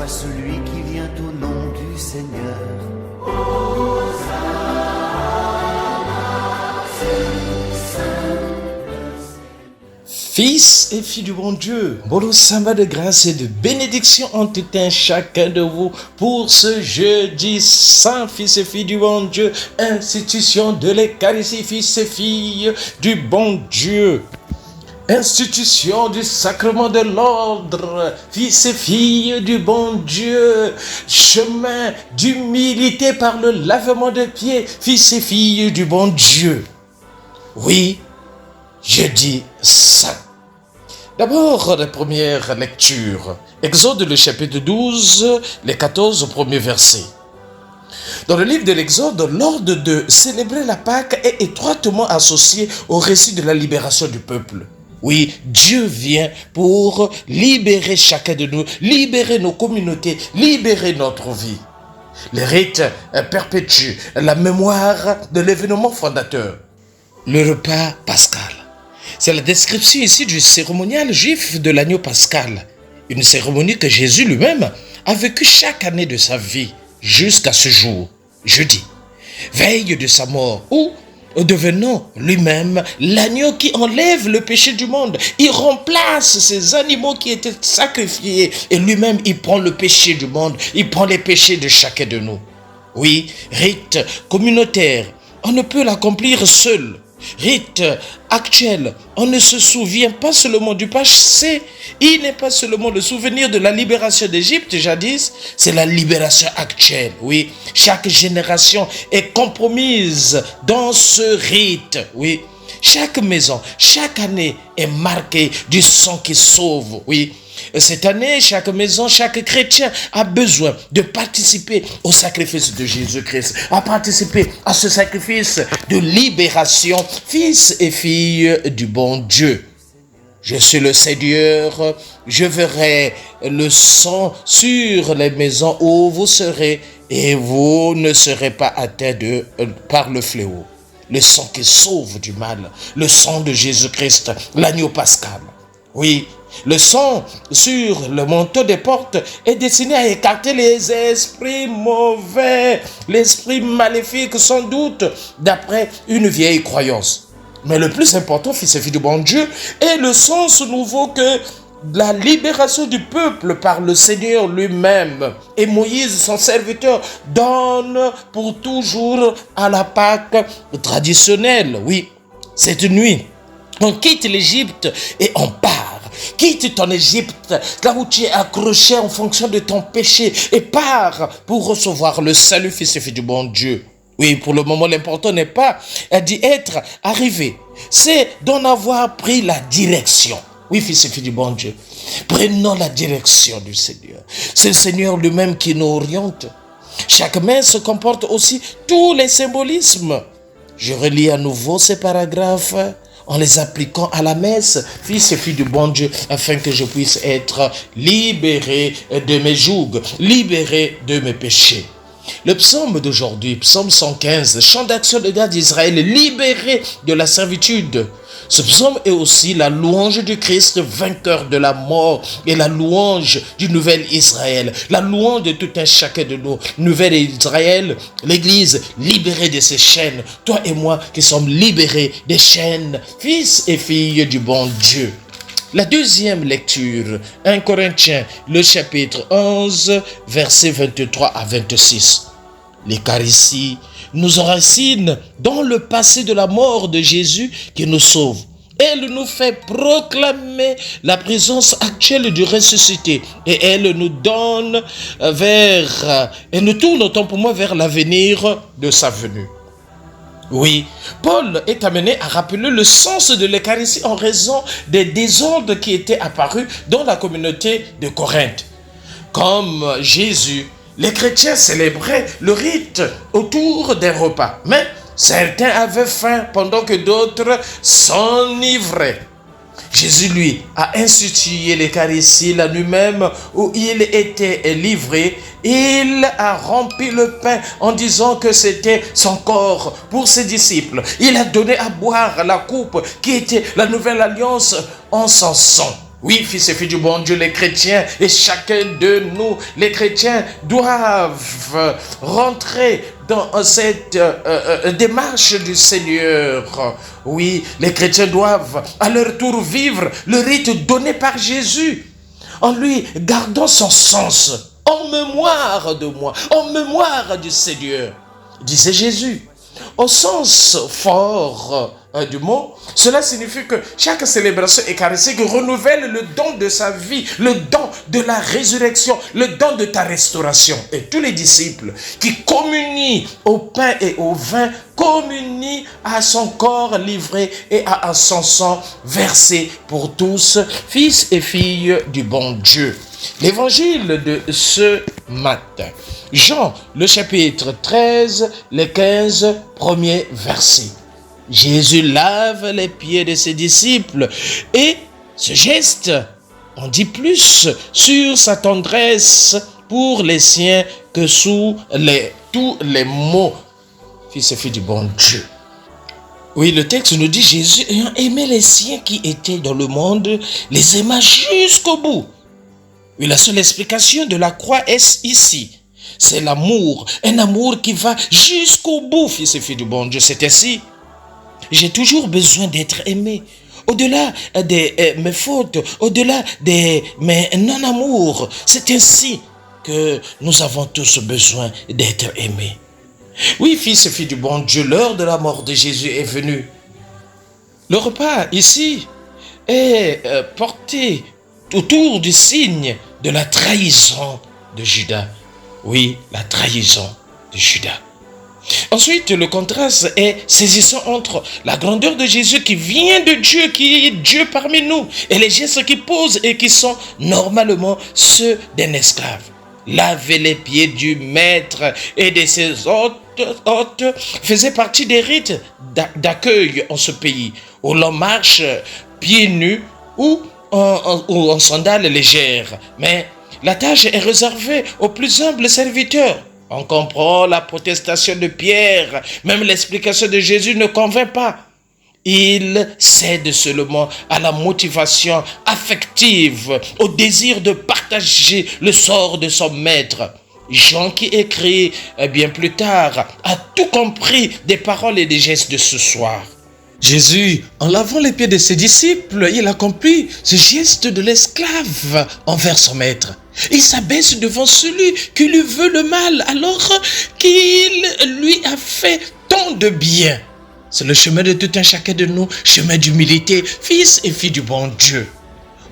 à celui qui vient au nom du Seigneur. Fils et filles du bon Dieu, bon sabbat de grâce et de bénédiction en tout un chacun de vous pour ce jeudi saint, fils et filles du bon Dieu, institution de l'Eucharistie, fils et filles du bon Dieu. Institution du sacrement de l'ordre, fils et filles du bon Dieu, chemin d'humilité par le lavement de pieds, fils et filles du bon Dieu. Oui, jeudi saint. D'abord, la première lecture, Exode le chapitre 12, les 14 premiers versets. Dans le livre de l'Exode, l'ordre de célébrer la Pâque est étroitement associé au récit de la libération du peuple. Oui, Dieu vient pour libérer chacun de nous, libérer nos communautés, libérer notre vie. Les rites perpétuent la mémoire de l'événement fondateur, le repas pascal. C'est la description ici du cérémonial juif de l'agneau pascal, une cérémonie que Jésus lui-même a vécue chaque année de sa vie jusqu'à ce jour, jeudi, veille de sa mort, où devenant lui-même l'agneau qui enlève le péché du monde. Il remplace ces animaux qui étaient sacrifiés et lui-même il prend le péché du monde, il prend les péchés de chacun de nous. Oui, rite communautaire, on ne peut l'accomplir seul. Rite actuel, on ne se souvient pas seulement du passé, il n'est pas seulement le souvenir de la libération d'Égypte jadis, c'est la libération actuelle. Oui, chaque génération est compromise dans ce rite. Oui, chaque maison, chaque année est marquée du sang qui sauve. Oui, cette année, chaque maison, chaque chrétien a besoin de participer au sacrifice de Jésus-Christ, à participer à ce sacrifice de libération, fils et filles du bon Dieu. Je suis le Seigneur, je verrai le sang sur les maisons où vous serez et vous ne serez pas atteints par le fléau. Le sang qui sauve du mal, le sang de Jésus-Christ, l'agneau pascal. Oui, le sang sur le manteau des portes est destiné à écarter les esprits mauvais, l'esprit maléfique sans doute, d'après une vieille croyance. Mais le plus important, fils et filles du bon Dieu, est le sens nouveau que la libération du peuple par le Seigneur lui-même et Moïse, son serviteur, donne pour toujours à la Pâque traditionnelle. Oui, cette nuit, on quitte l'Égypte et on part. Quitte ton Égypte, là où tu es accroché en fonction de ton péché, et pars pour recevoir le salut, fils et filles du bon Dieu. Oui, pour le moment, l'important n'est pas d'y être arrivé, c'est d'en avoir pris la direction. Oui, fils et filles du bon Dieu, prenons la direction du Seigneur. C'est le Seigneur lui-même qui nous oriente. Chaque messe comporte aussi tous les symbolismes. Je relis à nouveau ces paragraphes en les appliquant à la messe, fils et filles du bon Dieu, afin que je puisse être libéré de mes jougs, libéré de mes péchés. Le psaume d'aujourd'hui, psaume 115, chant d'action de garde d'Israël, libéré de la servitude. Ce psaume est aussi la louange du Christ, vainqueur de la mort, et la louange du nouvel Israël, la louange de tout un chacun de nous. Nouvel Israël, l'Église libérée de ses chaînes, toi et moi qui sommes libérés des chaînes, fils et filles du bon Dieu. La deuxième lecture, 1 Corinthiens, le chapitre 11, versets 23 à 26. L'Eucharistie nous enracine dans le passé de la mort de Jésus qui nous sauve. Elle nous fait proclamer la présence actuelle du ressuscité et elle nous donne elle nous tourne autant pour moi vers l'avenir de sa venue. Oui, Paul est amené à rappeler le sens de l'Eucharistie en raison des désordres qui étaient apparus dans la communauté de Corinthe. Comme Jésus, les chrétiens célébraient le rite autour d'un repas, mais certains avaient faim pendant que d'autres s'enivraient. Jésus, lui, a institué l'Eucharistie la nuit même où il était livré. Il a rempli le pain en disant que c'était son corps pour ses disciples. Il a donné à boire la coupe qui était la nouvelle alliance en son sang. Oui, fils et filles du bon Dieu, les chrétiens et chacun de nous, les chrétiens doivent rentrer dans cette démarche du Seigneur. Oui, les chrétiens doivent à leur tour vivre le rite donné par Jésus en lui gardant son sens, en mémoire de moi, en mémoire du Seigneur, disait Jésus. Au sens fort du mot, cela signifie que chaque célébration eucharistique renouvelle le don de sa vie, le don de la résurrection, le don de ta restauration. Et tous les disciples qui communient au pain et au vin communient à son corps livré et à son sang versé pour tous, fils et filles du bon Dieu. L'évangile de ce matin, Jean, le chapitre 13, les 15 premiers versets. Jésus lave les pieds de ses disciples et ce geste en dit plus sur sa tendresse pour les siens que sous tous les mots. Fils et filles du bon Dieu. Oui, le texte nous dit Jésus ayant aimé les siens qui étaient dans le monde, les aima jusqu'au bout. Oui, la seule explication de la croix est ici. C'est l'amour, un amour qui va jusqu'au bout, fils et filles du bon Dieu. C'est ainsi. J'ai toujours besoin d'être aimé. Au-delà de mes fautes, au-delà de mes non-amours. C'est ainsi que nous avons tous besoin d'être aimés. Oui, fils et filles du bon Dieu, l'heure de la mort de Jésus est venue. Le repas ici est porté autour du signe de la trahison de Judas. Oui, la trahison de Judas. Ensuite, le contraste est saisissant entre la grandeur de Jésus qui vient de Dieu, qui est Dieu parmi nous, et les gestes qu'il pose et qui sont normalement ceux d'un esclave. Laver les pieds du maître et de ses hôtes faisait partie des rites d'accueil en ce pays, où l'on marche pieds nus ou en sandales légères. Mais la tâche est réservée aux plus humbles serviteurs. On comprend la protestation de Pierre, même l'explication de Jésus ne convainc pas. Il cède seulement à la motivation affective, au désir de partager le sort de son maître. Jean qui écrit bien plus tard a tout compris des paroles et des gestes de ce soir. Jésus, en lavant les pieds de ses disciples, il accomplit ce geste de l'esclave envers son maître. Il s'abaisse devant celui qui lui veut le mal alors qu'il lui a fait tant de bien. C'est le chemin de tout un chacun de nous, chemin d'humilité, fils et filles du bon Dieu.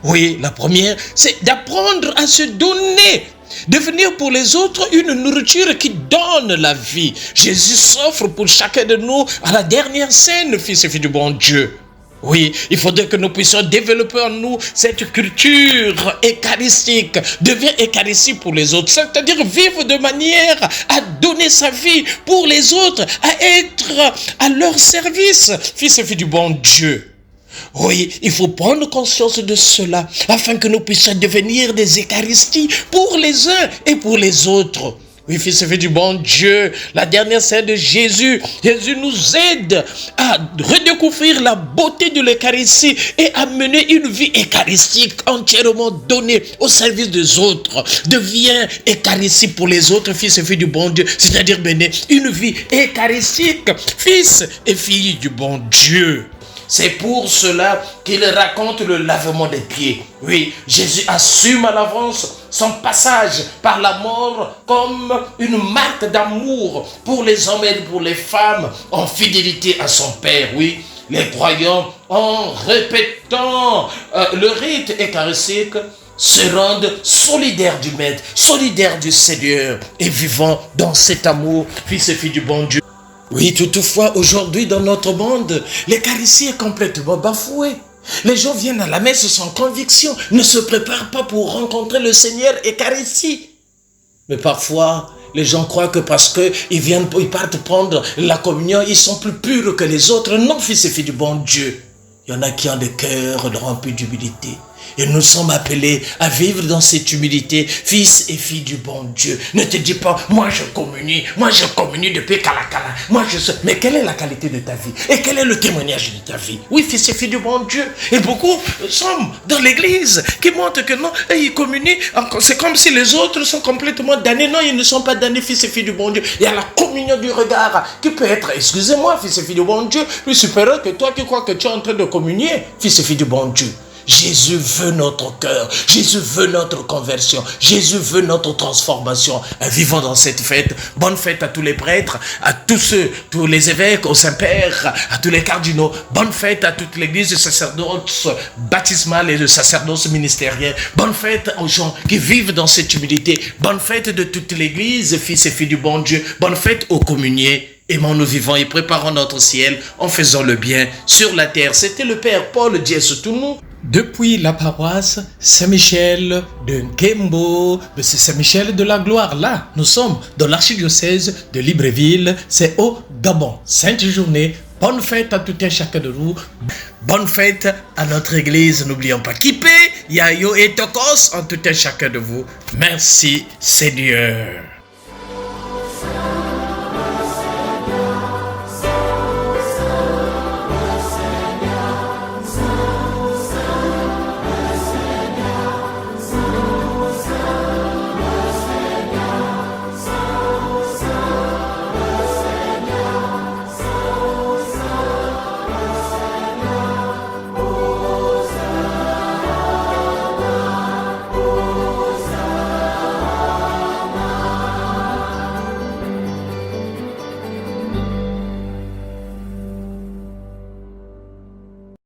Oui, la première, c'est d'apprendre à se donner, devenir pour les autres une nourriture qui donne la vie. Jésus s'offre pour chacun de nous à la dernière scène, fils et filles du bon Dieu. Oui, il faudrait que nous puissions développer en nous cette culture eucharistique, devient eucharistique pour les autres, c'est-à-dire vivre de manière à donner sa vie pour les autres, à être à leur service, fils et filles du bon Dieu. Oui, il faut prendre conscience de cela afin que nous puissions devenir des eucharisties pour les uns et pour les autres. Oui, fils et filles du bon Dieu, la dernière scène de Jésus, Jésus nous aide à redécouvrir la beauté de l'Eucharistie et à mener une vie eucharistique entièrement donnée au service des autres. Deviens Eucharistie pour les autres, fils et filles du bon Dieu, c'est-à-dire mener une vie eucharistique, fils et filles du bon Dieu. C'est pour cela qu'il raconte le lavement des pieds. Oui, Jésus assume à l'avance son passage par la mort comme une marque d'amour pour les hommes et pour les femmes en fidélité à son Père. Oui, les croyants, en répétant le rite eucharistique, se rendent solidaires du Maître, solidaires du Seigneur et vivant dans cet amour, fils et filles du bon Dieu. Oui, toutefois, aujourd'hui, dans notre monde, l'Eucharistie est complètement bafouée. Les gens viennent à la messe sans conviction, ne se préparent pas pour rencontrer le Seigneur Eucharistie. Mais parfois, les gens croient que parce qu'ils partent prendre la communion, ils sont plus purs que les autres. Non, fils et filles du bon Dieu. Il y en a qui ont des cœurs remplis d'humilité. Et nous sommes appelés à vivre dans cette humilité, fils et filles du bon Dieu. Ne te dis pas, moi je communie depuis Kalakala. Mais quelle est la qualité de ta vie? Et quel est le témoignage de ta vie? Oui, fils et filles du bon Dieu. Et beaucoup sommes dans l'église qui montrent que non, ils communient. C'est comme si les autres sont complètement damnés. Non, ils ne sont pas damnés, fils et filles du bon Dieu. Il y a la communion du regard qui peut être, excusez-moi, fils et filles du bon Dieu, plus supérieur que toi qui crois que tu es en train de communier, fils et filles du bon Dieu. Jésus veut notre cœur, Jésus veut notre conversion, Jésus veut notre transformation. Vivons dans cette fête. Bonne fête à tous les prêtres, à tous les évêques, au Saint-Père, à tous les cardinaux. Bonne fête à toute l'église de sacerdoce baptismale et de sacerdoce ministériel. Bonne fête aux gens qui vivent dans cette humilité. Bonne fête de toute l'église, fils et filles du bon Dieu. Bonne fête aux communiés. Aimons nous vivons et préparons notre ciel en faisant le bien sur la terre. C'était le Père Paul Diès-Tounou. Depuis la paroisse Saint-Michel de Nkembo, de Saint-Michel de la Gloire, là, nous sommes dans l'archidiocèse de Libreville, c'est au Gabon. Sainte journée, bonne fête à tout un chacun de nous. Bonne fête à notre église, n'oublions pas Kipé, Yayo et Tokos en tout un chacun de vous. Merci Seigneur.